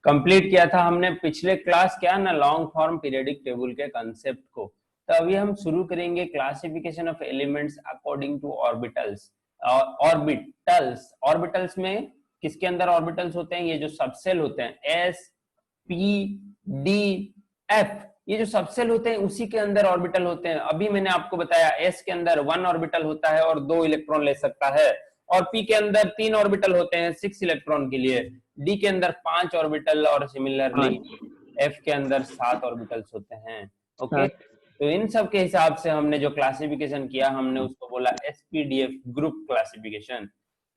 Complete किया था हमने पिछले क्लास क्या ना, लॉन्ग फॉर्म पीरियोडिक टेबल के कंसेप्ट को। तो अभी हम शुरू करेंगे classification of elements according two orbitals. Orbitals में किसके अंदर ऑर्बिटल्स होते हैं? ये जो सबसेल होते हैं एस पी डी एफ, ये जो सबसेल होते हैं उसी के अंदर ऑर्बिटल होते हैं। अभी मैंने आपको बताया एस के अंदर 1 ऑर्बिटल होता है और 2 इलेक्ट्रॉन ले सकता है, और पी के अंदर 3 ऑर्बिटल होते हैं 6 इलेक्ट्रॉन के लिए, डी के अंदर 5 ऑर्बिटल, और सिमिलरली एफ के अंदर 7 ऑर्बिटल्स होते हैं। ओके, तो इन सब के हिसाब से हमने जो क्लासिफिकेशन किया हमने उसको बोला एसपीडीएफ ग्रुप क्लासिफिकेशन।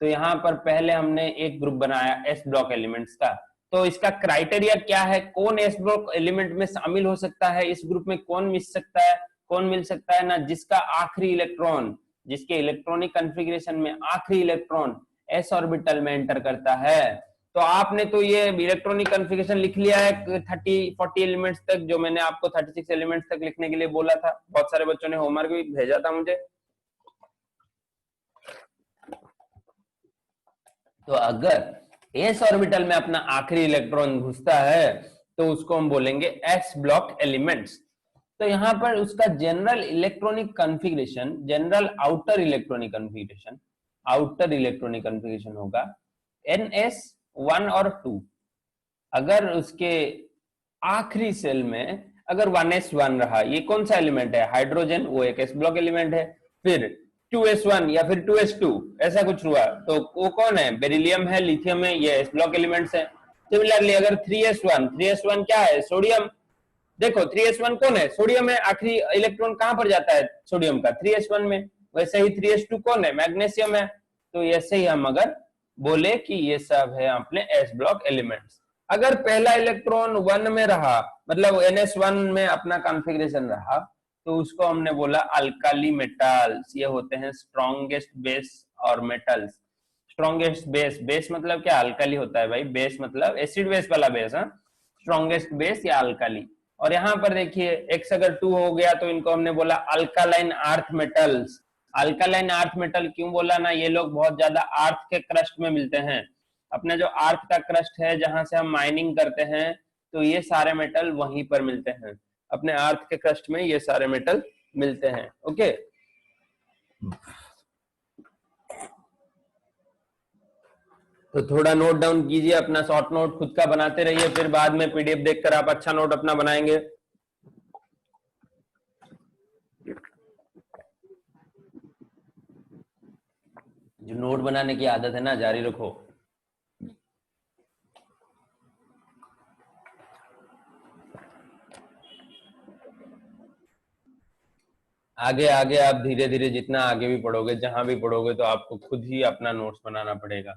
तो यहाँ पर पहले हमने एक ग्रुप बनाया एस ब्लॉक एलिमेंट्स का। तो इसका क्राइटेरिया क्या है, कौन एस ब्लॉक एलिमेंट में शामिल हो सकता है, इस ग्रुप में कौन मिल सकता है, कौन मिल सकता है ना, जिसका आखिरी इलेक्ट्रॉन, जिसके इलेक्ट्रॉनिक कॉन्फ़िगरेशन में आखिरी इलेक्ट्रॉन एस ऑर्बिटल में एंटर करता है। तो आपने तो ये इलेक्ट्रॉनिक कॉन्फ़िगरेशन लिख लिया है 30-40 एलिमेंट्स तक, जो मैंने आपको 36 एलिमेंट्स तक लिखने के लिए बोला था। बहुत सारे बच्चों ने होमवर्क भी भेजा था मुझे। तो अगर एस ऑर्बिटल में अपना आखिरी इलेक्ट्रॉन घुसता है तो उसको हम बोलेंगे एस ब्लॉक एलिमेंट्स। तो यहाँ पर उसका general electronic configuration, general outer electronic configuration होगा NS1 और 2। अगर उसके आखिरी सेल में अगर 1s1 रहा, ये कौन सा एलिमेंट है? हाइड्रोजन, वो एक एस ब्लॉक एलिमेंट है। फिर 2s1 या फिर 2s2 ऐसा कुछ हुआ तो वो कौन है? बेरिलियम है, लिथियम है, ये एस ब्लॉक एलिमेंट्स है। सिमिलरली अगर 3s1 क्या है? सोडियम। देखो 3s1 कौन है? सोडियम है। आखिरी इलेक्ट्रॉन कहां पर जाता है सोडियम का? 3s1 में। वैसे ही 3s2 कौन है? मैग्नीशियम है। तो ऐसे ही हम अगर बोले कि ये सब है अपने एस ब्लॉक एलिमेंट्स। अगर पहला इलेक्ट्रॉन 1 में रहा, मतलब NS1 में अपना कॉन्फ़िगरेशन रहा, तो उसको हमने बोला अल्काली मेटल्स। ये होते हैं स्ट्रॉन्गेस्ट बेस और मेटल्स। स्ट्रॉन्गेस्ट बेस मतलब क्या? अल्काली होता है भाई। बेस मतलब एसिड बेस वाला बेस, हाँ, स्ट्रॉन्गेस्ट बेस या अल्काली। और यहाँ पर देखिए एक्स अगर 2 हो गया तो इनको हमने बोला alkaline earth metals. Alkaline earth metal क्यों बोला ना, ये लोग बहुत ज्यादा अर्थ के क्रस्ट में मिलते हैं। अपना जो अर्थ का क्रस्ट है जहां से हम माइनिंग करते हैं, तो ये सारे मेटल वहीं पर मिलते हैं। अपने अर्थ के क्रस्ट में ये सारे मेटल मिलते हैं। ओके, तो थोड़ा नोट डाउन कीजिए, अपना शॉर्ट नोट खुद का बनाते रहिए, फिर बाद में पीडीएफ देखकर आप अच्छा नोट अपना बनाएंगे। जो नोट बनाने की आदत है ना, जारी रखो। आगे आगे आप धीरे धीरे जितना आगे भी पढ़ोगे, जहां भी पढ़ोगे, तो आपको खुद ही अपना नोट्स बनाना पड़ेगा।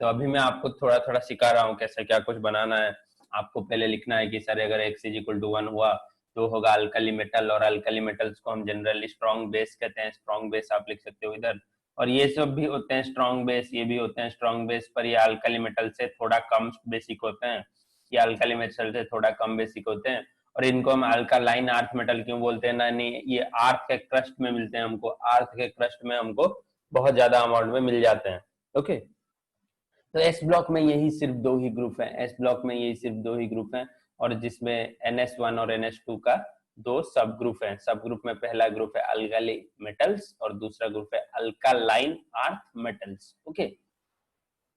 तो अभी मैं आपको थोड़ा थोड़ा सिखा रहा हूँ कैसे क्या कुछ बनाना है। आपको पहले लिखना है कि सर अगर x = 1 हुआ तो होगा अल्कली मेटल, और अल्कली मेटल्स को हम जनरली स्ट्रॉन्ग बेस कहते हैं। स्ट्रॉन्ग बेस आप लिख सकते हो इधर। और ये सब भी होते हैं स्ट्रॉन्ग बेस, ये भी होते हैं स्ट्रॉन्ग बेस, पर ये अल्कली मेटल से थोड़ा कम बेसिक होते हैं। ये अल्कली मेटल से थोड़ा कम बेसिक होते हैं। और इनको हम अल्कालाइन अर्थ मेटल क्यों बोलते हैं ना, नहीं, ये अर्थ के क्रस्ट में मिलते हैं हमको। अर्थ के क्रस्ट में हमको बहुत ज्यादा अमाउंट में मिल जाते हैं। ओके, तो एस ब्लॉक में यही सिर्फ 2 ही ग्रुप हैं। एस ब्लॉक में यही सिर्फ 2 ही ग्रुप हैं, और जिसमें NS1 और NS2 का 2 सब ग्रुप हैं। सब ग्रुप में पहला ग्रुप है अल्काली मेटल्स और दूसरा ग्रुप है alkaline earth metals. Okay,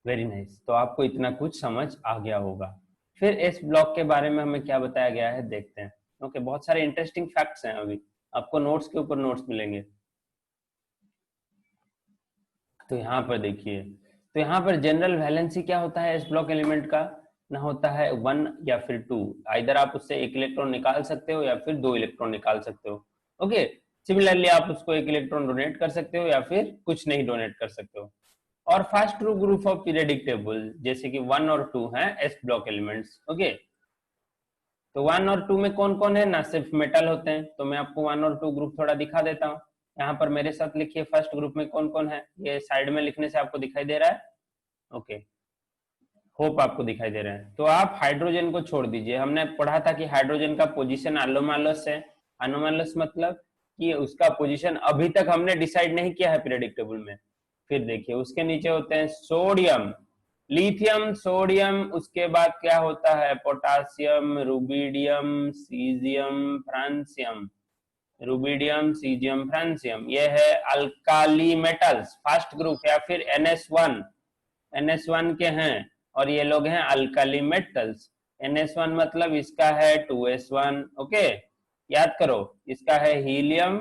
very nice. तो आपको इतना कुछ समझ आ गया होगा। फिर एस ब्लॉक के बारे में हमें क्या बताया गया है देखते हैं। ओके, बहुत सारे इंटरेस्टिंग फैक्ट्स हैं, अभी आपको नोट्स के ऊपर नोट्स मिलेंगे। तो यहाँ पर देखिए, तो यहाँ पर जनरल वैलेंसी क्या होता है एस ब्लॉक एलिमेंट का ना, होता है 1 या फिर 2। आइदर आप उससे 1 इलेक्ट्रॉन निकाल सकते हो या फिर 2 इलेक्ट्रॉन निकाल सकते हो। ओके, सिमिलरली आप उसको 1 इलेक्ट्रॉन डोनेट कर सकते हो या फिर कुछ नहीं डोनेट कर सकते हो। और first true group of periodic table जैसे कि 1 और 2 हैं एस ब्लॉक एलिमेंट्स। ओके, तो 1 और 2 में कौन कौन है ना, सिर्फ मेटल होते हैं। तो मैं आपको 1 और 2 ग्रुप थोड़ा दिखा देता हूँ। यहाँ पर मेरे साथ लिखिए फर्स्ट ग्रुप में कौन कौन है। ये साइड में लिखने से आपको दिखाई दे रहा है? ओके, होप आपको दिखाई दे रहा है। तो आप हाइड्रोजन को छोड़ दीजिए। हमने पढ़ा था कि हाइड्रोजन का पोजीशन अनोमालस है। अनोमालस मतलब कि उसका पोजीशन अभी तक हमने डिसाइड नहीं किया है पीरियोडिक टेबल में। फिर देखिए उसके नीचे होते हैं सोडियम, लिथियम, सोडियम, उसके बाद क्या होता है, potassium, rubidium, caesium, francium, rubidium, caesium, francium, ये है अल्काली मेटल्स, फर्स्ट ग्रुप, या फिर NS1, NS1 के हैं, और ये लोग हैं अल्काली मेटल्स। NS1 मतलब इसका है 2s1, ओके, याद करो, इसका है हीलियम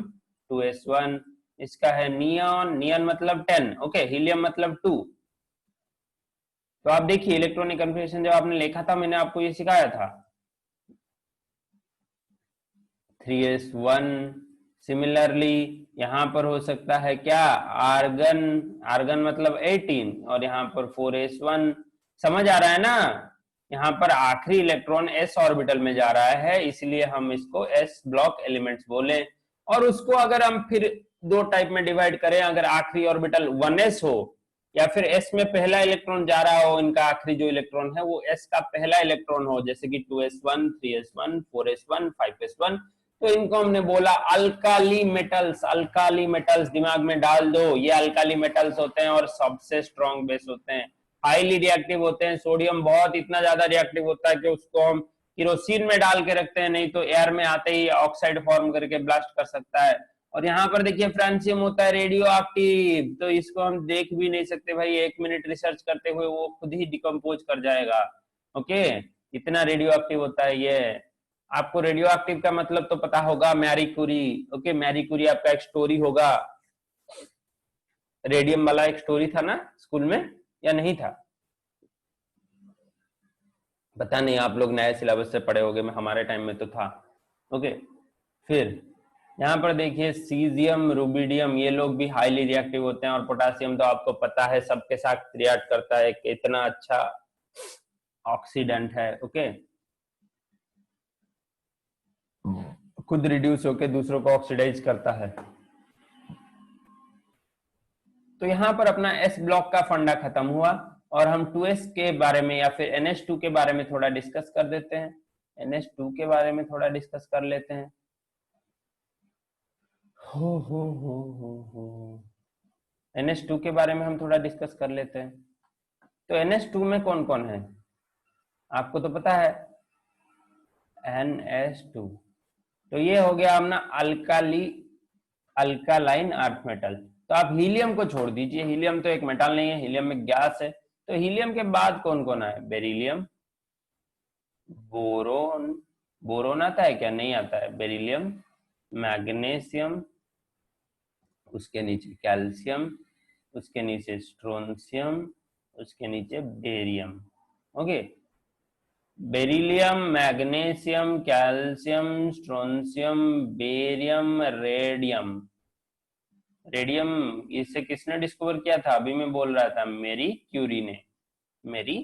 2s1, इसका है नियॉन, नियॉन मतलब 10, ओके, हीलियम मतलब 2। तो आप देखिए इलेक्ट्रॉनिक कन्फिगरेशन जब आपने लिखा था, मैंने आपको ये सिखाया था 3s1। सिमिलरली यहाँ पर हो सकता है क्या, आर्गन, आर्गन मतलब 18, और यहाँ पर 4s1। समझ आ रहा है ना, यहाँ पर आखिरी इलेक्ट्रॉन s ऑर्बिटल में जा रहा है, इसलिए हम इसको s ब्लॉक एलिमेंट्स बोले। और उसको अगर हम फिर दो टाइप में डिवाइड करें, अगर आखिरी ऑर्बिटल 1s हो, या फिर s में पहला इलेक्ट्रॉन जा रहा हो, इनका आखिरी जो इलेक्ट्रॉन है वो s का पहला इलेक्ट्रॉन हो, जैसे कि 2s1, 3s1, 4s1, 5s1, तो इनको हमने बोला अल्काली मेटल्स। अल्काली मेटल्स दिमाग में डाल दो, ये अल्काली मेटल्स होते हैं और सबसे स्ट्रॉन्ग बेस होते हैं, हाईली रिएक्टिव होते हैं। सोडियम बहुत इतना ज्यादा रिएक्टिव होता है कि उसको हम केरोसिन में डाल के रखते हैं, नहीं तो एयर में आते ही ऑक्साइड फॉर्म करके ब्लास्ट कर सकता है। और यहाँ पर देखिए फ्रांसियम होता है रेडियो एक्टिव, तो इसको हम देख भी नहीं सकते भाई, 1 मिनट रिसर्च करते हुए वो खुद ही डिकम्पोज कर जाएगा, ओके, इतना रेडियो एक्टिव होता है ये। आपको रेडियो एक्टिव का मतलब तो पता होगा, Marie Curie, okay, Marie Curie आपका एक स्टोरी होगा, रेडियम वाला एक स्टोरी था ना स्कूल में, या नहीं था, पता नहीं, आप लोग नए सिलेबस से पढ़े होंगे, हमारे टाइम में तो था, ओके। फिर यहाँ पर देखिए सीजियम, रुबिडियम, ये लोग भी हाईली रिएक्टिव होते हैं, और पोटासियम तो आपको पता है सबके साथ रिएक्ट करता है, इतना अच्छा ऑक्सीडेंट है, ओके, खुद रिड्यूस होकर दूसरों को ऑक्सीडाइज करता है। तो यहाँ पर अपना S ब्लॉक का फंडा खत्म हुआ, और हम 2s के बारे में या फिर NH2 के बारे में थोड़ा डिस्कस कर देते हैं, NH2 के बारे में थोड़ा डिस्कस कर लेते हैं। हो NH2 के बारे में हम थोड़ा डिस्कस कर लेते हैं। तो NH2 में कौन कौन है, आपको तो पता है, NH2, तो ये हो गया अपना अल्कालाइन अर्थ मेटल। तो आप हीलियम को छोड़ दीजिए, हीलियम तो एक मेटल नहीं है, हीलियम में गैस है। तो हीलियम के बाद कौन कौन है, बेरिलियम, बोरोन, बोरोन आता है क्या, नहीं आता है, बेरिलियम, मैग्नीशियम, उसके नीचे कैल्शियम, उसके नीचे स्ट्रोंशियम, उसके नीचे barium, okay, beryllium, magnesium, calcium, strontium, barium, radium. Radium इसे किसने डिस्कवर किया था, अभी मैं बोल रहा था, मेरी क्यूरी ने, मेरी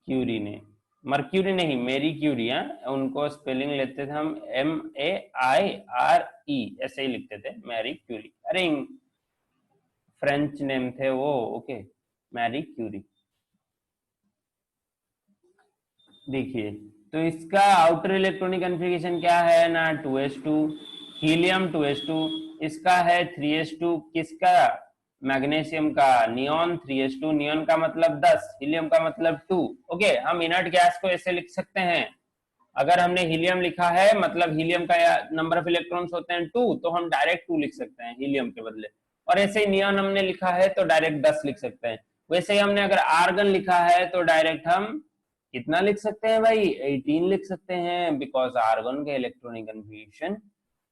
क्यूरी ने, मर्क्यूरी नहीं, मेरी क्यूरी, उनको स्पेलिंग लेते थे हम MAIRE, ऐसे ही लिखते थे, मैरी क्यूरी, अरे फ्रेंच नेम थे वो, ओके, मैरी क्यूरी। देखिए तो इसका आउटर इलेक्ट्रॉनिक कन्फिगरेशन क्या है ना, 2s2, हीलियम 2s2, इसका है 3s2, किसका, मैग्नीशियम का, नियॉन 3s2, नियॉन का मतलब 10, हीलियम का मतलब 2, ओके। हम इनर्ट गैस को ऐसे लिख सकते हैं, अगर हमने हीलियम लिखा है मतलब हीलियम का नंबर ऑफ इलेक्ट्रॉन्स होते हैं 2, तो हम डायरेक्ट 2 लिख सकते हैं हीलियम के बदले, और ऐसे ही नियॉन हमने लिखा है तो डायरेक्ट 10 लिख सकते हैं। वैसे ही हमने अगर आर्गन लिखा है तो डायरेक्ट हम कितना लिख सकते हैं भाई, 18 लिख सकते हैं, बिकॉज आर्गन का इलेक्ट्रॉनिक कन्फिगरेशन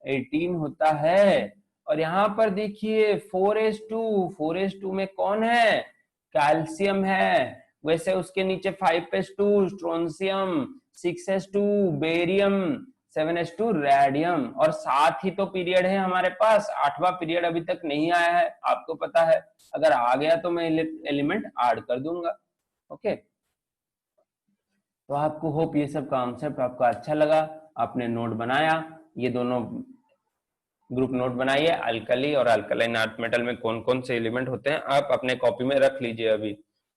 18 होता है। और यहाँ पर देखिए 4s2, 4s2 में कौन है, कैल्शियम है, वैसे उसके नीचे 5s2 strontium, 6s2 barium, 7s2 radium, और साथ ही तो पीरियड है हमारे पास, 8वां पीरियड अभी तक नहीं आया है, आपको पता है, अगर आ गया तो मैं एलिमेंट ऐड कर दूंगा, ओके। तो आपको होप ये सब कॉन्सेप्ट आपको अच्छा लगा, आपने नोट बनाया, ये दोनों ग्रुप नोट बनाइए, अल्कली और अल्कलाइन अर्थ मेटल में कौन कौन से एलिमेंट होते हैं, आप अपने कॉपी में रख लीजिए अभी,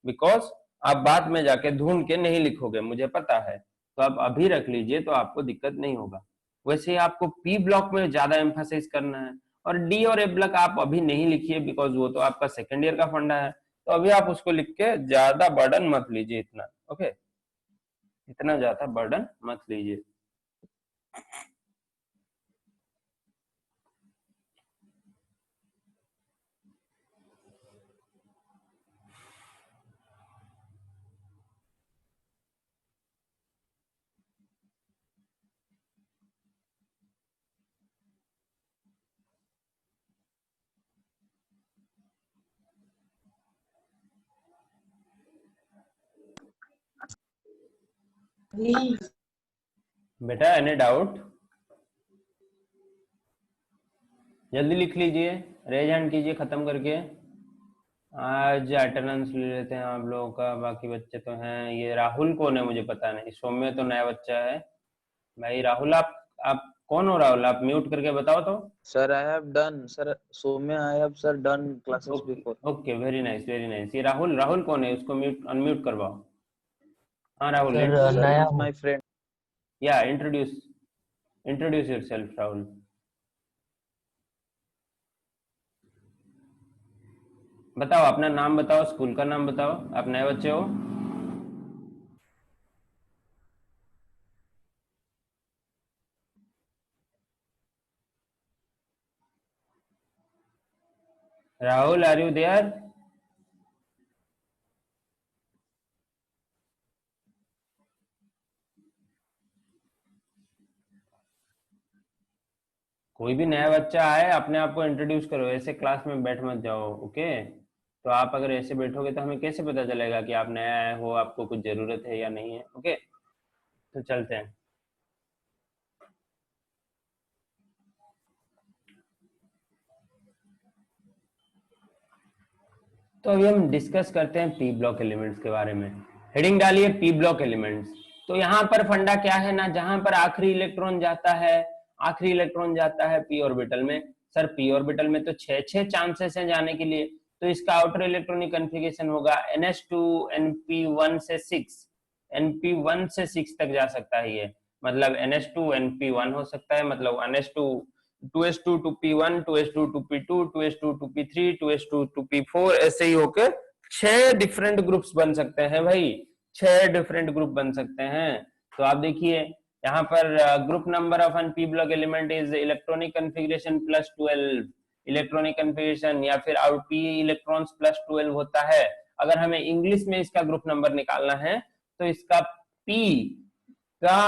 बिकॉज आप बाद में जाके ढूंढ के नहीं लिखोगे, मुझे पता है, तो आप अभी रख लीजिए तो आपको दिक्कत नहीं होगा। वैसे आपको पी ब्लॉक में ज्यादा एम्फासाइज करना है, और डी और ए ब्लॉक आप अभी नहीं लिखिए, बिकॉज वो तो आपका सेकेंड ईयर का फंडा है, तो अभी आप उसको लिख के ज्यादा बर्डन मत लीजिए इतना, ओके, इतना ज्यादा बर्डन मत लीजिए। बेटा एनी डाउट? जल्दी लिख लीजिए, रेज हैंड कीजिए खत्म करके। आज अटेंडेंस ले लेते हैं आप लोगों का, बाकी बच्चे तो हैं। ये राहुल कौन है मुझे पता नहीं, सौम्य तो नया बच्चा है भाई। राहुल आप कौन हो राहुल? आप म्यूट करके बताओ तो। Sir, I have done. Sir, Soumya, I have sir done classes okay before. Okay, very nice very nice. ये राहुल, राहुल कौन है? उसको म्यूट अनम्यूट करवाओ। हाँ राहुल, सर Sir, नया he's हूँ। my friend. या इंट्रोड्यूस योरसेल्फ राहुल। बताओ अपना नाम बताओ, स्कूल का नाम बताओ, आप नए बच्चे हो। Rahul are you there? कोई भी नया बच्चा आए अपने आप को इंट्रोड्यूस करो, ऐसे क्लास में बैठ मत जाओ, ओके। तो आप अगर ऐसे बैठोगे तो हमें कैसे पता चलेगा कि आप नया आए हो, आपको कुछ जरूरत है या नहीं है, ओके। तो चलते हैं। तो अभी हम डिस्कस करते हैं पी ब्लॉक एलिमेंट्स के बारे में। हेडिंग डालिए पी ब्लॉक एलिमेंट्स। तो यहाँ पर फंडा क्या है ना, जहां पर आखिरी इलेक्ट्रॉन जाता है, आखिरी इलेक्ट्रॉन जाता है पी ऑर्बिटल में। सर पी ऑर्बिटल में तो 6 चांसेस हैं जाने के लिए, तो इसका आउटर इलेक्ट्रॉनिक कन्फिगरेशन होगा NH2 NP1 से 6, NP1 से 6 तक जा सकता है ये, मतलब NH2 NP1 हो सकता है, मतलब NH2 2s2 2p1 2s2 2p2 2s2 2p3 2s2 2p4 ऐसे ही होकर 6 डिफरेंट ग्रुप्स बन सकते हैं भाई, 6 डिफरेंट ग्रुप बन सकते हैं। तो आप देखिए यहाँ पर group number of n p block element is electronic configuration +12, electronic configuration या फिर आउट पी इलेक्ट्रॉन्स +12 होता है। अगर हमें इंग्लिश में इसका ग्रुप नंबर निकालना है तो इसका पी का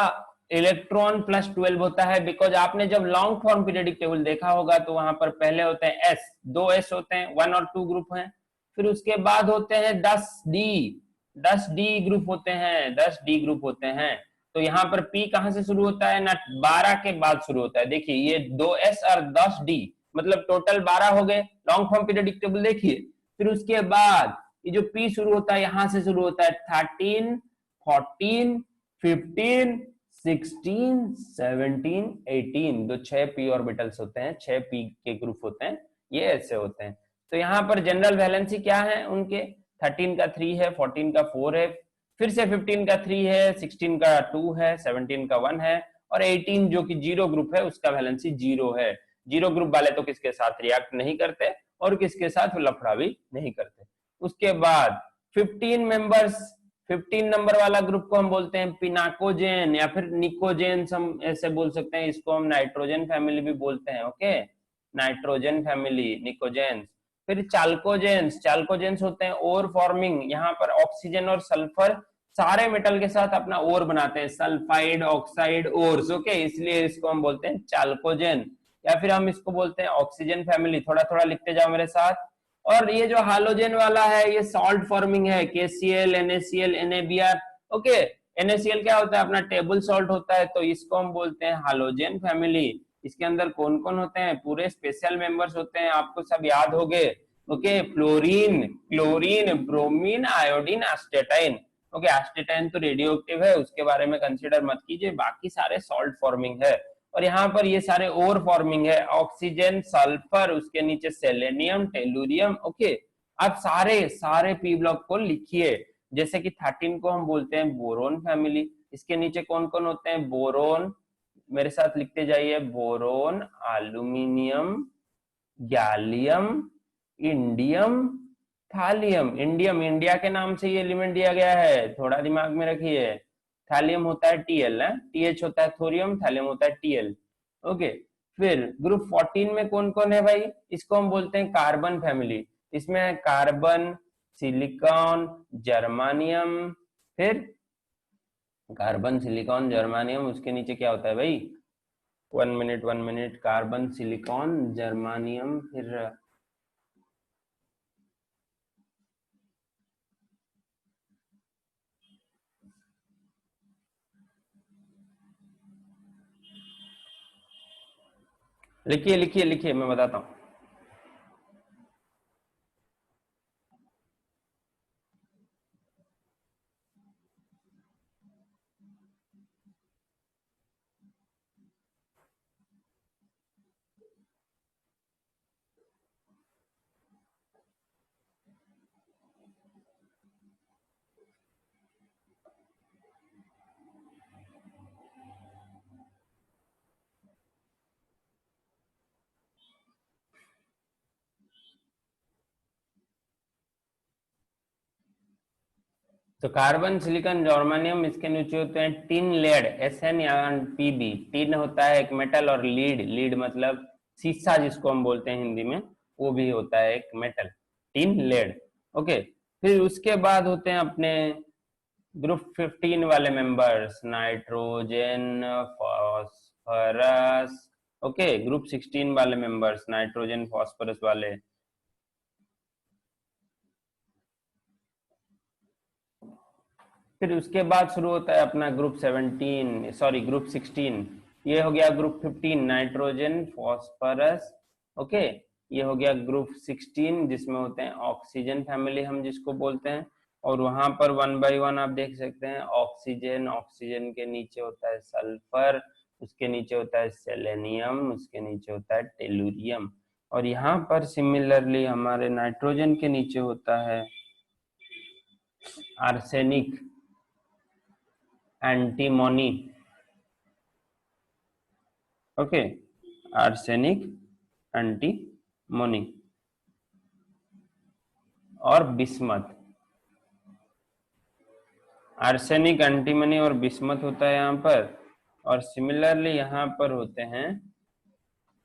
इलेक्ट्रॉन +12 होता है, बिकॉज आपने जब लॉन्ग फॉर्म पीरियोडिक टेबल देखा होगा तो वहां पर पहले होते हैं एस, 2s होते हैं, 1 और 2 ग्रुप हैं, फिर उसके बाद होते हैं 10d ग्रुप होते हैं, 10d ग्रुप होते हैं। तो यहाँ पर P कहां से शुरू होता है ना, 12 के बाद शुरू होता है। देखिए ये 2s और 10d मतलब टोटल 12 हो गए, लॉन्ग फॉर्म पीरियोडिक टेबल देखिए। फिर उसके बाद ये जो P शुरू होता है यहां से शुरू होता है 13 14 15 16 17 18, जो 6p ऑर्बिटल्स होते हैं, 6p के ग्रुप होते हैं, ये ऐसे होते हैं। तो यहाँ पर जनरल वैलेंसी क्या है उनके, 13 का 3 है, 14 का 4 है, फिर से 15 का 3 है, 16 का 2 है, 17 का 1 है, और 18 जो कि 0 ग्रुप है उसका वैलेंसी 0 है। 0 ग्रुप वाले तो किसके साथ रिएक्ट नहीं करते और किसके साथ लफड़ा भी नहीं करते। उसके बाद 15 मेंबर्स, 15 नंबर वाला ग्रुप को हम बोलते हैं पिनाकोजेन या फिर निकोजेन, हम ऐसे बोल सकते हैं, इसको हम नाइट्रोजन फैमिली भी बोलते हैं, ओके, नाइट्रोजन फैमिली, निकोजेंस। फिर चाल्कोजेंस, चाल्कोजेंस होते हैं ओर फॉर्मिंग, यहाँ पर ऑक्सीजन और सल्फर सारे मेटल के साथ अपना ओर बनाते हैं, सल्फाइड ऑक्साइड ओर्स, ओके, इसलिए इसको हम बोलते हैं चाल्कोजेन। या फिर हम इसको बोलते हैं ऑक्सीजन फैमिली, थोड़ा थोड़ा लिखते जाओ मेरे साथ। और ये जो हालोजेन वाला है ये सॉल्ट फॉर्मिंग है, KCl NaCl NaBr, okay. NaCl क्या होता है, अपना टेबल सॉल्ट होता है, तो इसको हम बोलते हैं हालोजेन फैमिली। इसके अंदर कौन कौन होते हैं, पूरे स्पेशल मेंबर्स होते हैं, आपको सब याद हो गए, okay, fluorine, chlorine, bromine, iodine, astatine, okay. Astatine तो रेडियो एक्टिव है, उसके बारे में कंसिडर मत कीजिए, बाकी सारे सॉल्ट फॉर्मिंग है। और यहाँ पर ये सारे ओर फॉर्मिंग है, ऑक्सीजन, सल्फर, उसके नीचे सेलेनियम, टेलुरियम, ओके। आप सारे सारे पी ब्लॉक को लिखिए, जैसे कि 13 को हम बोलते हैं बोरोन फैमिली, इसके नीचे कौन कौन होते हैं, बोरोन, मेरे साथ लिखते जाइए, boron, aluminium, gallium, indium, thallium, indium, India के नाम से ये एलिमेंट दिया गया है, थोड़ा दिमाग में रखिए। थालियम होता है टीएल, है टीएच होता है थोरियम, थालियम होता है टीएल। ओके। फिर ग्रुप 14 में कौन कौन है भाई, इसको हम बोलते हैं कार्बन फैमिली। इसमें है कार्बन, सिलिकॉन, जर्मानियम। फिर कार्बन, सिलिकॉन, जर्मानियम, उसके नीचे क्या होता है भाई, 1 minute 1 minute, carbon, silicon, germanium, फिर लिखिए लिखिए लिखिए, मैं बताता हूँ। तो कार्बन, सिलिकॉन, जर्मानियम, इसके नीचे होते हैं टिन, लेड, एसएन या पीबी। टिन होता है एक मेटल, और लीड, लीड मतलब शीशा जिसको हम बोलते हैं हिंदी में, वो भी होता है एक मेटल, टिन, लेड। ओके। फिर उसके बाद होते हैं अपने ग्रुप 15 वाले members, nitrogen, phosphorus. Okay, group 16 वाले मेंबर्स, नाइट्रोजन, फॉस्फोरस वाले। फिर उसके बाद शुरू होता है अपना ग्रुप 17, सॉरी ग्रुप 16। ये हो गया ग्रुप 15, नाइट्रोजन, फॉस्फोरस। ओके। ये हो गया ग्रुप 16, जिसमें होते हैं ऑक्सीजन फैमिली हम जिसको बोलते हैं। और वहां पर 1 बाय 1 आप देख सकते हैं, ऑक्सीजन, ऑक्सीजन के नीचे होता है सल्फर, उसके नीचे होता है सेलेनियम, उसके नीचे होता है टेलुरियम। और यहाँ पर सिमिलरली हमारे नाइट्रोजन के नीचे होता है arsenic, antimony. Okay, arsenic, antimony और बिस्मथ। आर्सेनिक, एंटीमनी और बिस्मथ होता है यहाँ पर। और सिमिलरली यहाँ पर होते हैं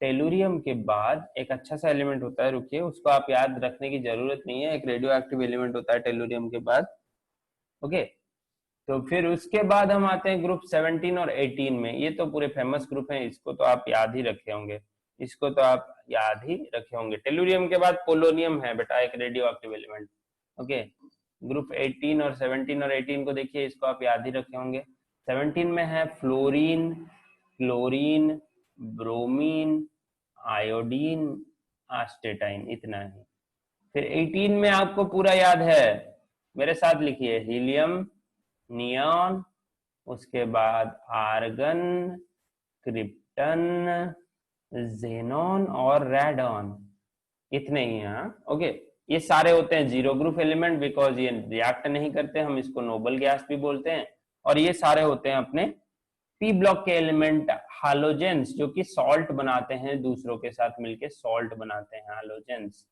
टेलुरियम के बाद एक अच्छा सा एलिमेंट होता है, रुकिए उसको आप याद रखने की जरूरत नहीं है, एक रेडियो एक्टिव एलिमेंट होता है टेलुरियम के बाद। ओके। तो फिर उसके बाद हम आते हैं ग्रुप 17 और 18 में। ये तो पूरे फेमस ग्रुप हैं, इसको तो आप याद ही रखे होंगे, इसको तो आप याद ही रखे होंगे। टेलुरियम के बाद पोलोनियम है बेटा, एक radio active element. Okay. Group 18 और 17 और 18 को देखिए, इसको आप याद ही रखे होंगे। 17 में है फ्लोरीन, क्लोरीन, ब्रोमीन, आयोडीन, आस्टेटाइन, इतना ही। फिर 18 में आपको पूरा याद है, मेरे साथ लिखिए, हीलियम, नियॉन, उसके बाद आर्गन, क्रिप्टन, जेनॉन और रेडॉन, इतने ही हैं। ओके। ये सारे होते हैं जीरो ग्रुप एलिमेंट, बिकॉज ये रिएक्ट नहीं करते, हम इसको नोबल गैस भी बोलते हैं। और ये सारे होते हैं अपने पी ब्लॉक के एलिमेंट, हालोजेंस, जो कि सॉल्ट बनाते हैं, दूसरों के साथ मिलके सॉल्ट बनाते हैं, हालोजेंस।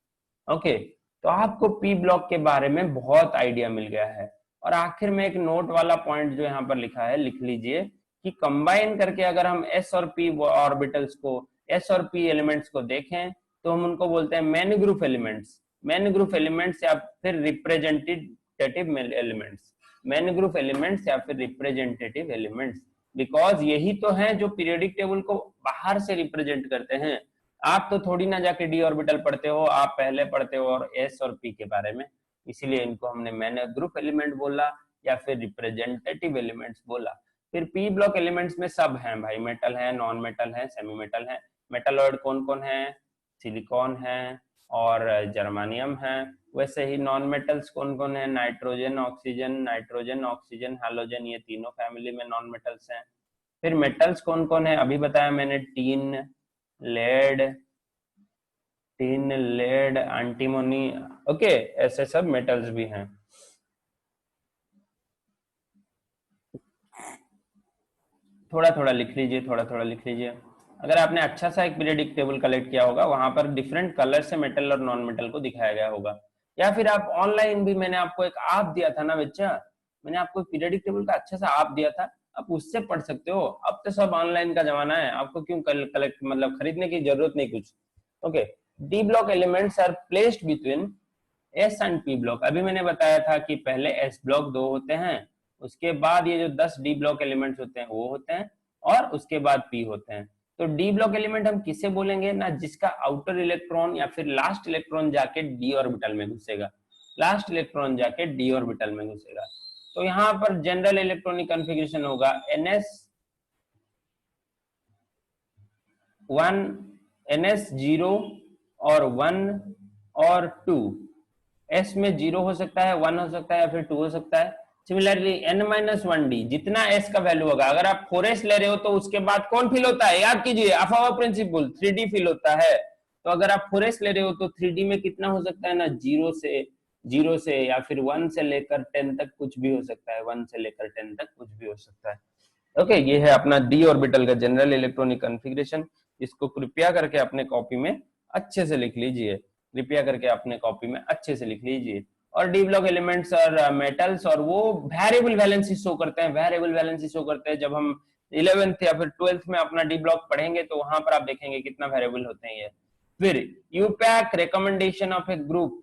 ओके। तो आपको पी ब्लॉक के बारे में बहुत आइडिया मिल गया है। और आखिर में एक नोट वाला पॉइंट जो यहाँ पर लिखा है, लिख लीजिए कि कंबाइन करके अगर हम एस और पी ऑर्बिटल्स को, एस और पी एलिमेंट्स को देखें, तो हम उनको बोलते हैं many group elements. Many group elements या फिर representative elements, many group elements या फिर रिप्रेजेंटेटिव एलिमेंट्स, बिकॉज यही तो हैं जो पीरियोडिक टेबल को बाहर से रिप्रेजेंट करते हैं। आप तो थोड़ी ना जाके डी ऑर्बिटल पढ़ते हो, आप पहले पढ़ते हो और एस और पी के बारे में, इसीलिए इनको हमने मैंने ग्रुप एलिमेंट बोला या फिर रिप्रेजेंटेटिव एलिमेंट्स बोला। फिर पी ब्लॉक एलिमेंट्स में सब हैं भाई, मेटल है, नॉन मेटल है, सेमी मेटल है। मेटलॉइड कौन कौन है, सिलिकॉन है और जर्मानियम है। वैसे ही नॉन मेटल्स कौन कौन है, nitrogen, oxygen, nitrogen, oxygen, halogen, ये तीनों फैमिली में नॉन मेटल्स हैं। फिर मेटल्स कौन कौन है, अभी बताया मैंने, tin, lead, tin, lead, antimony. Okay, ऐसे सब मेटल्स भी हैं। थोड़ा थोड़ा लिख लीजिए, थोड़ा थोड़ा लिख लीजिए। अगर आपने अच्छा सा एक पीरियोडिक टेबल कलेक्ट किया होगा, वहां पर डिफरेंट कलर से मेटल और नॉन मेटल को दिखाया गया होगा। या फिर आप ऑनलाइन भी, मैंने आपको एक ऐप दिया था ना बच्चा, मैंने आपको पीरियडिक टेबल का अच्छा सा ऐप दिया था, आप उससे पढ़ सकते हो। अब तो सब ऑनलाइन का जमाना है, आपको क्यों कलेक्ट मतलब खरीदने की जरूरत नहीं कुछ। Okay, d block elements are placed between s and p block. अभी मैंने बताया था कि पहले एस ब्लॉक 2 होते हैं, उसके बाद ये जो 10 डी ब्लॉक एलिमेंट्स होते हैं वो होते हैं, और उसके बाद पी होते हैं। तो डी ब्लॉक एलिमेंट हम किसे बोलेंगे ना, जिसका आउटर इलेक्ट्रॉन या फिर लास्ट इलेक्ट्रॉन जाके डी ऑर्बिटल में घुसेगा, लास्ट इलेक्ट्रॉन जाके डी ऑर्बिटल में घुसेगा। तो यहाँ पर जनरल इलेक्ट्रॉनिक कॉन्फ़िगरेशन होगा NS1, NS0 और 1 और 2। S में 0 हो सकता है, 1 हो सकता है या फिर 2 हो सकता है। सिमिलरली N-1D, जितना S का वैल्यू होगा, अगर आप 4S ले रहे हो तो उसके बाद कौन फिल होता है, याद कीजिए, अफावा प्रिंसिपल, 3D फिल होता है। तो अगर आप 4S ले रहे हो तो 3D में कितना हो सकता है ना, 0 से या फिर 1 से लेकर 10 तक कुछ भी हो सकता है, 1 से लेकर 10 तक कुछ भी हो सकता है। ओके, ये है अपना डी ऑर्बिटल का जनरल इलेक्ट्रॉनिक कॉन्फ़िगरेशन। इसको कृपया करके अपने कॉपी में अच्छे से लिख लीजिए, कृपया करके अपने कॉपी में अच्छे से लिख लीजिए। और डी ब्लॉक एलिमेंट्स और मेटल्स, और वो वेरिएबल वैलेंसी शो करते हैं, वेरिएबल वैलेंसी शो करते हैं। जब हम 11th या फिर 12th में अपना डी ब्लॉक पढ़ेंगे तो वहां पर आप देखेंगे कितना वेरिएबल होते हैं ये। फिर IUPAC recommendation of a group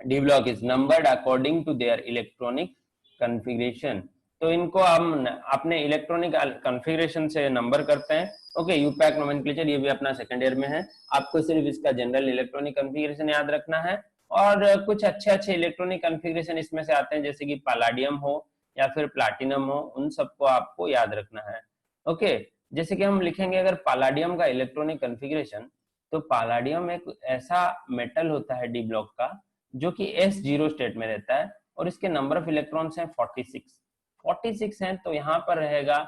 D block is numbered according to their electronic configuration. तो इनको हम अपने इलेक्ट्रॉनिक कॉन्फ़िगरेशन से नंबर करते हैं। ओके, यूपैक नोमेनक्लेचर, ये भी अपना सेकंड ईयर में है, आपको सिर्फ इसका जनरल इलेक्ट्रॉनिक कॉन्फ़िगरेशन याद रखना है। और कुछ अच्छे अच्छे इलेक्ट्रॉनिक कॉन्फ़िगरेशन इसमें से आते हैं, जैसे कि पैलेडियम हो या फिर प्लैटिनम हो, उन सबको आपको याद रखना है। ओके, जैसे कि हम लिखेंगे अगर पैलेडियम का इलेक्ट्रॉनिक कॉन्फ़िगरेशन, तो पैलेडियम एक ऐसा मेटल होता है डी ब्लॉक का जो कि S0 स्टेट में रहता है, और इसके नंबर ऑफ इलेक्ट्रॉन्स हैं 46 हैं। तो यहाँ पर रहेगा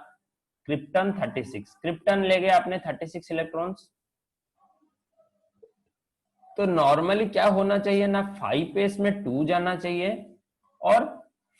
क्रिप्टन 36, क्रिप्टन ले गया आपने 36 इलेक्ट्रॉन्स। तो नॉर्मली क्या होना चाहिए ना, 5s में 2 जाना चाहिए और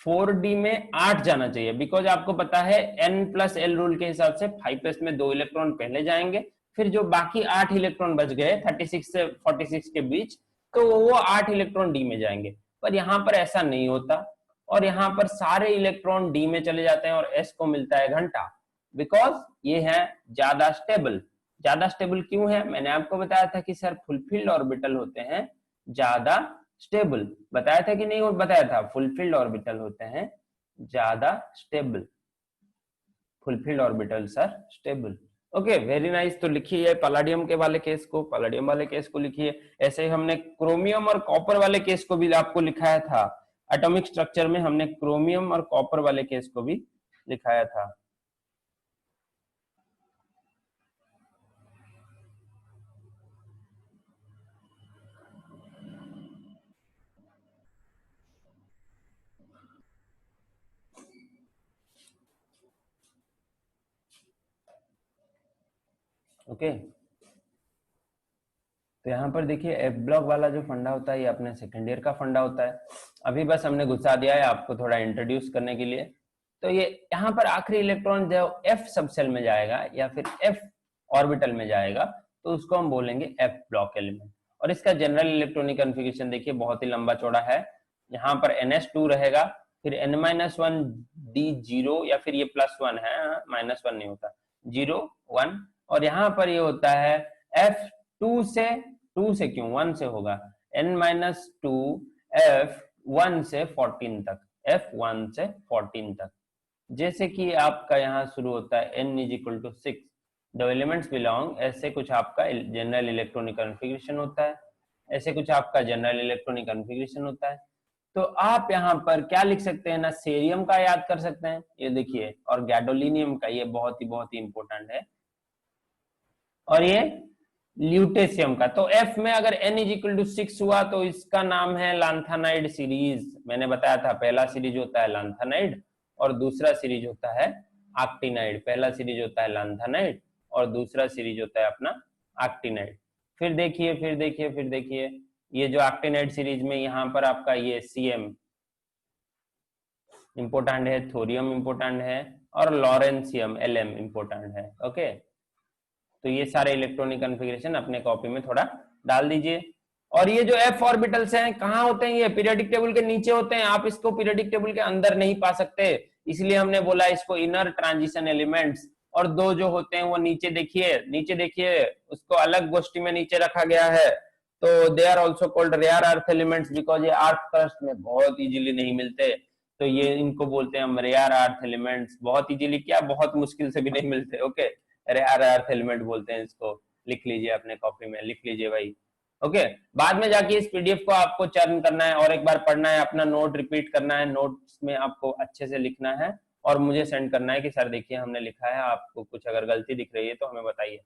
4d में 8 जाना चाहिए, बिकॉज आपको पता है N+L रूल के हिसाब से 5s में 2 इलेक्ट्रॉन पहले जाएंगे, फिर जो बाकी 8 इलेक्ट्रॉन बच गए 36 से 46 के बीच, तो वो 8 इलेक्ट्रॉन डी में जाएंगे। पर यहाँ पर ऐसा नहीं होता, और यहाँ पर सारे इलेक्ट्रॉन डी में चले जाते हैं और S को मिलता है घंटा, बिकॉज ये है ज्यादा स्टेबल। ज्यादा स्टेबल क्यों है, मैंने आपको बताया था कि सर फुलफिल्ड ऑर्बिटल होते हैं ज्यादा स्टेबल, बताया था कि नहीं, वो बताया था, फुलफिल्ड ऑर्बिटल होते हैं ज्यादा stable, fullfilled orbitals are stable. Okay, very nice. तो लिखिए पैलेडियम के वाले केस को, पैलेडियम वाले केस को लिखिए। ऐसे ही हमने क्रोमियम और कॉपर वाले केस को भी आपको लिखाया था, एटॉमिक स्ट्रक्चर में हमने क्रोमियम और कॉपर वाले केस को भी लिखाया था। ओके, तो यहाँ पर देखिए एफ ब्लॉक वाला जो फंडा होता है ये अपने सेकेंड ईयर का फंडा होता है, अभी बस हमने घुसा दिया है आपको थोड़ा इंट्रोड्यूस करने के लिए। तो ये यहाँ पर आखिरी इलेक्ट्रॉन जो एफ सबसेल में जाएगा या फिर एफ ऑर्बिटल में जाएगा, तो उसको हम बोलेंगे एफ ब्लॉक एलिमेंट। और इसका जनरल इलेक्ट्रॉनिक कॉन्फ़िगरेशन देखिए बहुत ही लंबा चौड़ा है। यहाँ पर NS2 रहेगा, फिर N-1D0 या फिर ये +1 है, -1 नहीं होता, 0 1, और यहाँ पर ये होता है F2 से, 2 से क्यों, 1 से होगा, N-2 F1 से 14 तक, F1 से 14 तक। जैसे कि आपका यहाँ शुरू होता है N = 6, द एलिमेंट्स बिलोंग, ऐसे कुछ आपका जनरल इलेक्ट्रॉनिक कॉन्फ़िगरेशन होता है, ऐसे कुछ आपका जनरल इलेक्ट्रॉनिक कॉन्फ़िगरेशन होता है। तो आप यहाँ पर क्या लिख सकते हैं ना, सेरियम का याद कर सकते हैं, ये देखिए, और गैडोलिनियम का, ये बहुत ही इंपॉर्टेंट है, और ये ल्यूटेशियम का। तो F में अगर N = 6 हुआ तो इसका नाम है लांथानाइड सीरीज। मैंने बताया था पहला सीरीज होता है लांथानाइड और दूसरा सीरीज होता है एक्टिनाइड। पहला सीरीज होता है लांथानाइड और दूसरा सीरीज होता है अपना एक्टिनाइड। फिर देखिए ये जो एक्टिनाइड सीरीज में यहाँ पर आपका ये Cm इंपोर्टेंट है, थोरियम इंपोर्टेंट है, और लॉरेंशियम Lm इंपोर्टेंट है। ओके, तो ये सारे इलेक्ट्रॉनिक कॉन्फ़िगरेशन अपने कॉपी में थोड़ा डाल दीजिए। और ये जो f ऑर्बिटल्स हैं कहाँ होते हैं, ये पीरियोडिक टेबल के नीचे होते हैं, आप इसको पीरियोडिक टेबल के अंदर नहीं पा सकते, इसलिए हमने बोला इसको इनर ट्रांजिशन एलिमेंट्स। और दो जो होते हैं वो नीचे देखिए, नीचे देखिए, उसको अलग गोष्ठी में नीचे रखा गया है। तो they are also called rare earth elements because ये अर्थ क्रस्ट में बहुत इजीली नहीं मिलते, तो ये इनको बोलते हैं हम रेयर अर्थ एलिमेंट्स। बहुत इजीली क्या, बहुत मुश्किल से भी नहीं मिलते। ओके, रेयर अर्थ एलिमेंट बोलते हैं इसको। लिख लीजिए अपने कॉपी में, लिख लीजिए भाई। ओके, बाद में जाके इस पीडीएफ को आपको चर्न करना है और एक बार पढ़ना है, अपना नोट रिपीट करना है, नोट्स में आपको अच्छे से लिखना है और मुझे सेंड करना है कि सर देखिए हमने लिखा है, आपको कुछ अगर गलती दिख रही है तो हमें बताइए।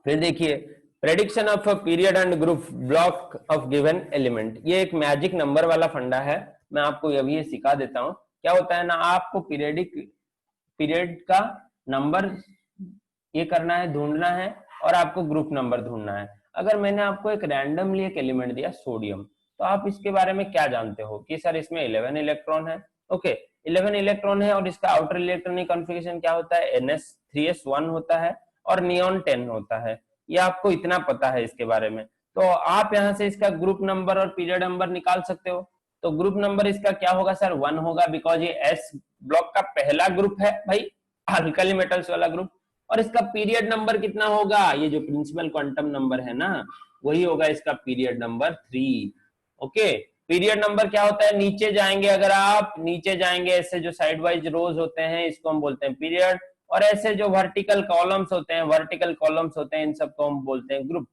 फिर देखिए prediction of a period and group block of given element, ये एक मैजिक नंबर वाला फंडा है, मैं आपको अभी ये सिखा देता हूं। क्या होता है ना, आपको पीरियड का नंबर ये करना है, ढूंढना है, और आपको ग्रुप नंबर ढूंढना है। अगर मैंने आपको एक रैंडमली एक एलिमेंट दिया सोडियम, तो आप इसके बारे में क्या जानते हो कि सर इसमें 11 इलेक्ट्रॉन है। ओके, 11 इलेक्ट्रॉन है और इसका आउटर इलेक्ट्रॉनिक कॉन्फ़िगरेशन क्या होता है, NS3S1 होता है और नियॉन 10 होता है। ये आपको इतना पता है इसके बारे में, तो आप यहाँ से इसका ग्रुप नंबर और पीरियड नंबर निकाल सकते हो। तो ग्रुप नंबर इसका क्या होगा सर, 1 होगा, बिकॉज ये एस ब्लॉक का पहला ग्रुप है भाई, अल्कली मेटल्स वाला ग्रुप। और इसका पीरियड नंबर कितना होगा, ये जो प्रिंसिपल क्वांटम नंबर है ना, वही होगा इसका period number 3। Okay, period number क्या होता है, नीचे जाएंगे, अगर आप नीचे जाएंगे ऐसे जो साइड वाइज रोज होते हैं इसको हम बोलते हैं पीरियड, और ऐसे जो वर्टिकल कॉलम्स होते हैं इन सबको हम बोलते हैं ग्रुप।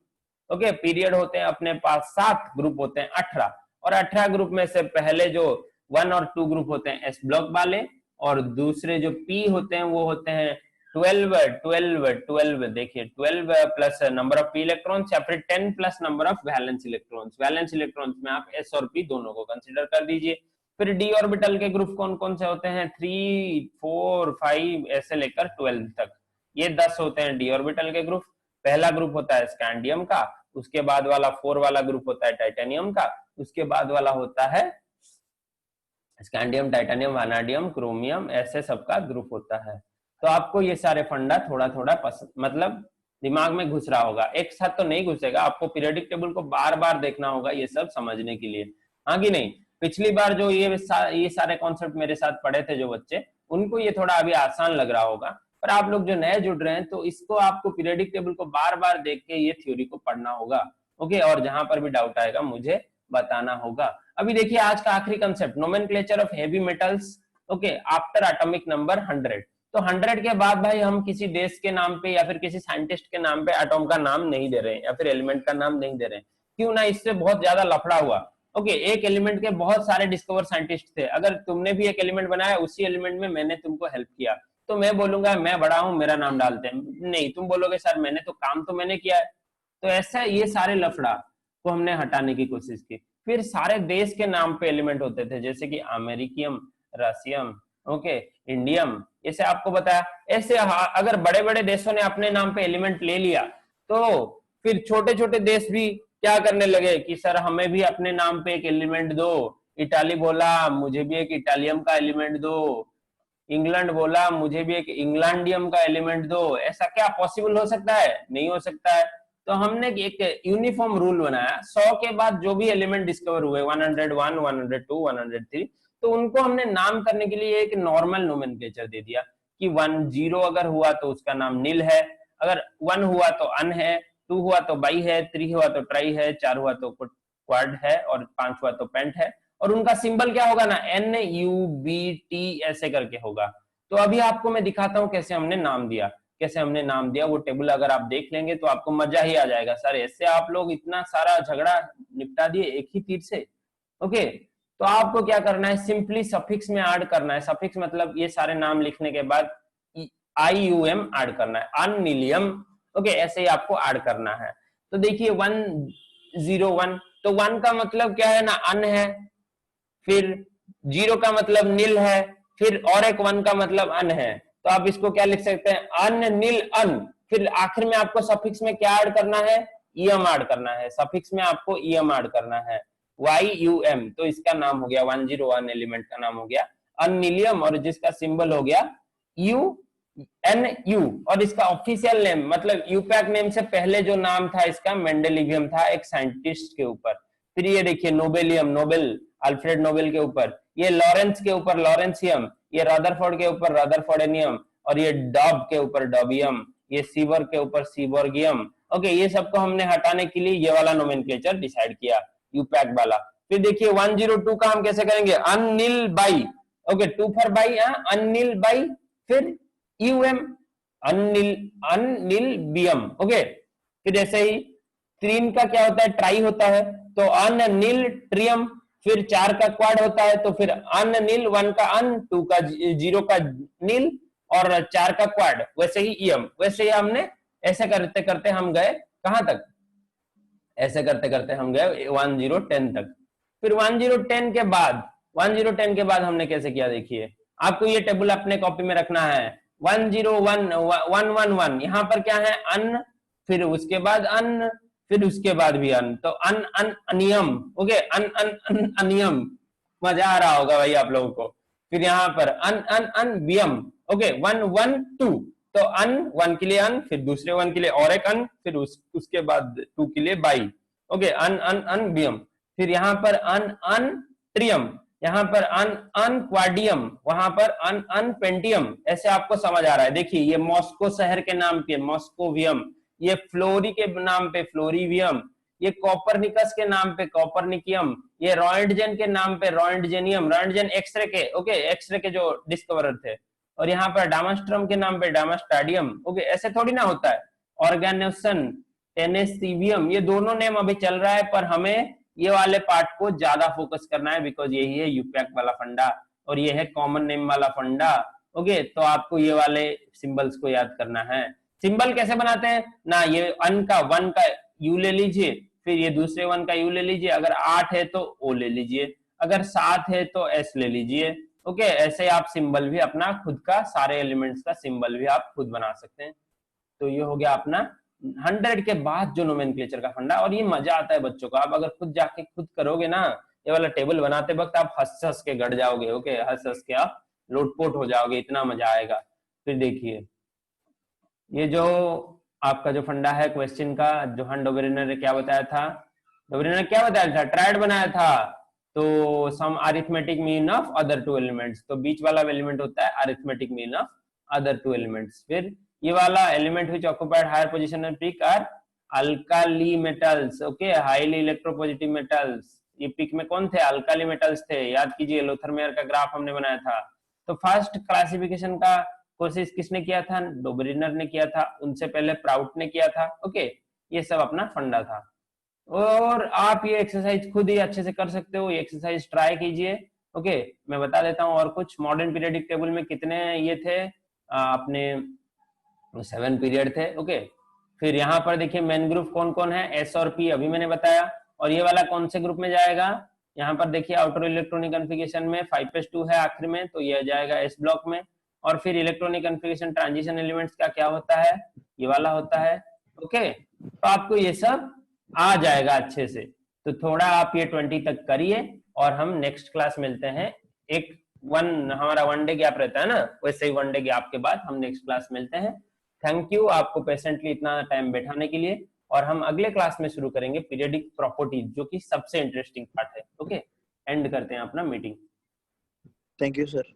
ओके, पीरियड होते हैं अपने पास 7, ग्रुप होते हैं 18, और 18 ग्रुप में से पहले जो 1 और 2 ग्रुप होते हैं एस ब्लॉक वाले, और दूसरे जो पी होते हैं वो होते हैं 12 देखिए 12 plus number of P electrons या फिर 10 plus number of valence electrons. Valence electrons में आप एस और पी दोनों को कंसीडर कर दीजिए। फिर डी ऑर्बिटल के ग्रुप कौन कौन से होते हैं, 3, 4, 5 ऐसे लेकर 12 तक, ये 10 होते हैं डी ऑर्बिटल के ग्रुप। पहला ग्रुप होता है स्कैंडियम का, उसके बाद वाला 4 वाला ग्रुप होता है टाइटेनियम का, उसके बाद वाला होता है स्कैंडियम, टाइटेनियम, वैनाडियम, क्रोमियम, ऐसे सबका ग्रुप होता है। तो आपको ये सारे फंडा थोड़ा थोड़ा मतलब दिमाग में घुस रहा होगा, एक साथ तो नहीं घुसेगा, आपको पीरियोडिक टेबल को बार बार देखना होगा ये सब समझने के लिए, हाँ कि नहीं। पिछली बार जो ये सारे कॉन्सेप्ट मेरे साथ पढ़े थे जो बच्चे, उनको ये थोड़ा अभी आसान लग रहा होगा, पर आप लोग जो नए जुड़ रहे हैं तो इसको आपको पीरियोडिक टेबल को बार बार देख के ये थ्योरी को पढ़ना होगा। ओके, और जहां पर भी डाउट आएगा मुझे बताना होगा। अभी देखिए आज का आखिरी concept, nomenclature of heavy metals. Okay, after atomic number 100। तो 100 के बाद भाई हम किसी देश के नाम पे या फिर किसी साइंटिस्ट के नाम पे एटॉम का नाम नहीं दे रहे हैं या फिर एलिमेंट का नाम नहीं दे रहे हैं, क्यों ना, इससे बहुत ज्यादा लफड़ा हुआ। ओके, एक एलिमेंट के बहुत सारे डिस्कवर साइंटिस्ट थे, अगर तुमने भी एक एलिमेंट बनाया, उसी एलिमेंट में मैंने तुमको हेल्प किया, तो मैं बोलूंगा मैं बड़ा हूं मेरा नाम डालते हैं, नहीं, तुम बोलोगे सर मैंने तो काम तो मैंने किया है। तो ऐसा ये सारे लफड़ा को हमने हटाने की कोशिश की। फिर सारे देश के नाम पे एलिमेंट होते थे, जैसे कि अमेरिकियम, रशियम, ओके, इंडियम, ऐसे आपको बताया। ऐसे अगर बड़े बड़े देशों ने अपने नाम पे एलिमेंट ले लिया, तो फिर छोटे छोटे देश भी क्या करने लगे कि सर हमें भी अपने नाम पे एक एलिमेंट दो। इटाली बोला मुझे भी एक इटालियम का एलिमेंट दो, इंग्लैंड बोला मुझे भी एक इंग्लैंडियम का एलिमेंट दो। ऐसा क्या पॉसिबल हो सकता है, नहीं हो सकता है। तो हमने एक यूनिफॉर्म रूल बनाया, 100 के बाद जो भी एलिमेंट डिस्कवर हुए, 101, 102, 103, तो उनको हमने नाम करने के लिए एक नॉर्मल नोमेनक्लेचर दे दिया कि 10 अगर हुआ तो उसका नाम नील है, अगर 1 हुआ तो अन है, 2 हुआ तो बाई है, 3 हुआ तो ट्राई है, 4 हुआ तो क्वाड है, और 5 हुआ तो पेंट है। और उनका सिंबल क्या होगा ना, NUBT ऐसे करके होगा। तो अभी आपको मैं दिखाता हूं कैसे हमने नाम दिया, कैसे हमने नाम दिया। वो टेबल अगर आप देख लेंगे तो आपको मजा ही आ जाएगा, सर ऐसे आप लोग इतना सारा झगड़ा निपटा दिए एक ही तीर से। ओके, तो आपको क्या करना है, सिंपली सफिक्स में ऐड करना है। सफिक्स मतलब ये सारे नाम लिखने के बाद IUM ऐड करना है, अनिलियम। ओके, ऐसे ही आपको ऐड करना है। तो देखिए 101, तो 1 का मतलब क्या है ना, अन है, फिर 0 का मतलब नील है, फिर और एक 1 का मतलब अन है। तो आप इसको क्या लिख सकते हैं, अन नील अन। फिर आखिर में आपको सफिक्स में क्या ऐड करना है, EM ऐड करना है, सफिक्स में आपको EM ऐड करना है, YUM। तो इसका नाम हो गया 101 एलिमेंट का नाम हो गया अनिलियम, और जिसका सिंबल हो गया U NU, और इसका ऑफिशियल नेम मतलब यूपैक नेम से पहले जो नाम था इसका मेंडेलिवियम था, एक साइंटिस्ट के ऊपर। फिर ये देखिए नोबेलियम, नोबेल अल्फ्रेड नोबेल के ऊपर, ये लॉरेंस के ऊपर लॉरेंसियम, ये रदरफोर्ड के ऊपर रदरफोर्डेनियम, और ये डॉब के ऊपर डॉबियम, ये सीबर्ग के ऊपर सीबर्गियम। ओके, ये सबको हमने हटाने के लिए ये वाला नोमेनक्लेचर डिसाइड किया, यूपैक वाला। फिर देखिए 102 का हम कैसे करेंगे, Anil by. Okay, 2 for by, Anil by, फिर यूएम, अनिल, अनिल बियम। ओके, फिर जैसे ही 3 का क्या होता है, ट्राई होता है, तो अनिल ट्रियम। फिर 4 का क्वाड होता है, तो फिर अनिल, 1 का अन, 2 का 0 का नील, और 4 का क्वाड, वैसे ही ईएम। वैसे ही हमने ऐसे करते करते हम गए कहां तक, ऐसे करते करते हम गए 1010 तक। फिर 1010 के बाद, 1010 के बाद हमने कैसे किया, देखिए आपको ये टेबल अपने कॉपी में रखना है। 101 111, यहाँ पर क्या है, अन, फिर उसके बाद अन, फिर उसके बाद भी अन, तो अन अन अनियम। ओके, अन अन अन अनियम, मजा आ रहा होगा भाई आप लोगों को। फिर यहाँ पर अन अन अन बियम। ओके, 112, तो अन, 1 के लिए अन, फिर दूसरे 1 के लिए और एक अन, फिर उसके बाद 2 के लिए बाई। ओके, अन अन अन बियम। फिर यहाँ पर अन अन ट्रियम, यहाँ पर अन अन क्वाडियम, वहां पर अन अन पेंटियम। ऐसे आपको समझ आ रहा है, देखिए ये मॉस्को शहर के नाम पे मॉस्कोवियम, ये फ्लोरी के नाम पे फ्लोरीवियम, ये कॉपरनिकस के नाम पे कॉपरनिकियम, ये रॉयंटजेन के नाम पे रॉयंटजेनियम, रॉयंटजेन एक्सरे के, ओके, एक्सरे के जो डिस्कवरर थे, और यहाँ पर डामास्ट्रम के नाम पे डामास्टाडियम। ओके, ऐसे थोड़ी ना होता है। ऑर्गेनोसन, टेनेसिवियम, ये दोनों नेम अभी चल रहा है, पर हमें ये वाले पार्ट को ज्यादा फोकस करना है, बिकॉज यही है यूपैक वाला फंडा, और ये है कॉमन नेम वाला फंडा। ओके, तो आपको ये वाले सिंबल्स को याद करना है। सिंबल कैसे बनाते हैं ना, ये अन का 1 का यू ले लीजिए, फिर ये दूसरे 1 का यू ले लीजिए, अगर 8 है तो ओ ले लीजिए, अगर 7 है तो एस ले लीजिए। ओके, ऐसे आप सिंबल भी अपना खुद का, सारे एलिमेंट्स का सिंबल भी आप खुद बना सकते हैं। तो ये हो गया अपना 100 के बाद जो नोमेनक्लेचर का फंडा, और ये मजा आता है बच्चों को। आप अगर खुद जाके खुद करोगे ना, ये वाला टेबल बनाते वक्त आप हंस हंस के गड़ जाओगे। ओके, हंस हंस के आप लोटपोट हो जाओगे, इतना मजा आएगा। फिर देखिए ये जो आपका जो फंडा है क्वेश्चन का, जोहान डोबेरिनर ने क्या बताया था, डोबेरिनर ने क्या बताया था, ट्रायड बनाया था। तो sum arithmetic mean of other 2 elements, तो बीच वाला एलिमेंट होता है arithmetic mean of other 2 elements. फिर ये वाला element which occupied higher position in peak are alkali metals. Okay, highly electropositive metals. ये पीक में कौन थे, अल्काली मेटल्स थे, याद कीजिए, लोथरमेयर का ग्राफ हमने बनाया था। तो फर्स्ट क्लासिफिकेशन का कोशिश किसने किया था, डोबेरिनर ने किया था, उनसे पहले प्राउट ने किया था। ओके, ये सब अपना फंडा था। और आप ये एक्सरसाइज खुद ही अच्छे से कर सकते हो, ये एक्सरसाइज ट्राई कीजिए। ओके, मैं बता देता हूँ और कुछ। मॉडर्न पीरियडिक टेबल में कितने ये थे, अपने 7 पीरियड थे। ओके, फिर यहाँ पर देखिए मेन ग्रुप कौन कौन है, एस और पी अभी मैंने बताया। और ये वाला कौन से ग्रुप में जाएगा, यहाँ पर देखिए आउटर इलेक्ट्रॉनिक कन्फिगरेशन में 5s2 है आखिर में, तो ये जाएगा एस ब्लॉक में। और फिर इलेक्ट्रॉनिक कन्फिगरेशन ट्रांजिशन एलिमेंट्स का क्या होता है, ये वाला होता है। ओके, तो आपको ये सब आ जाएगा अच्छे से। तो थोड़ा आप ये 20 तक करिए, और हम नेक्स्ट क्लास मिलते हैं। एक हमारा 1 डे गैप रहता है ना, वैसे ही 1 डे गैप के बाद हम नेक्स्ट क्लास मिलते हैं। थैंक यू आपको पेशेंटली इतना टाइम बैठाने के लिए। और हम अगले क्लास में शुरू करेंगे पीरियडिक प्रॉपर्टीज, जो कि सबसे इंटरेस्टिंग पार्ट है। ओके, एंड करते हैं अपना मीटिंग। Thank you sir.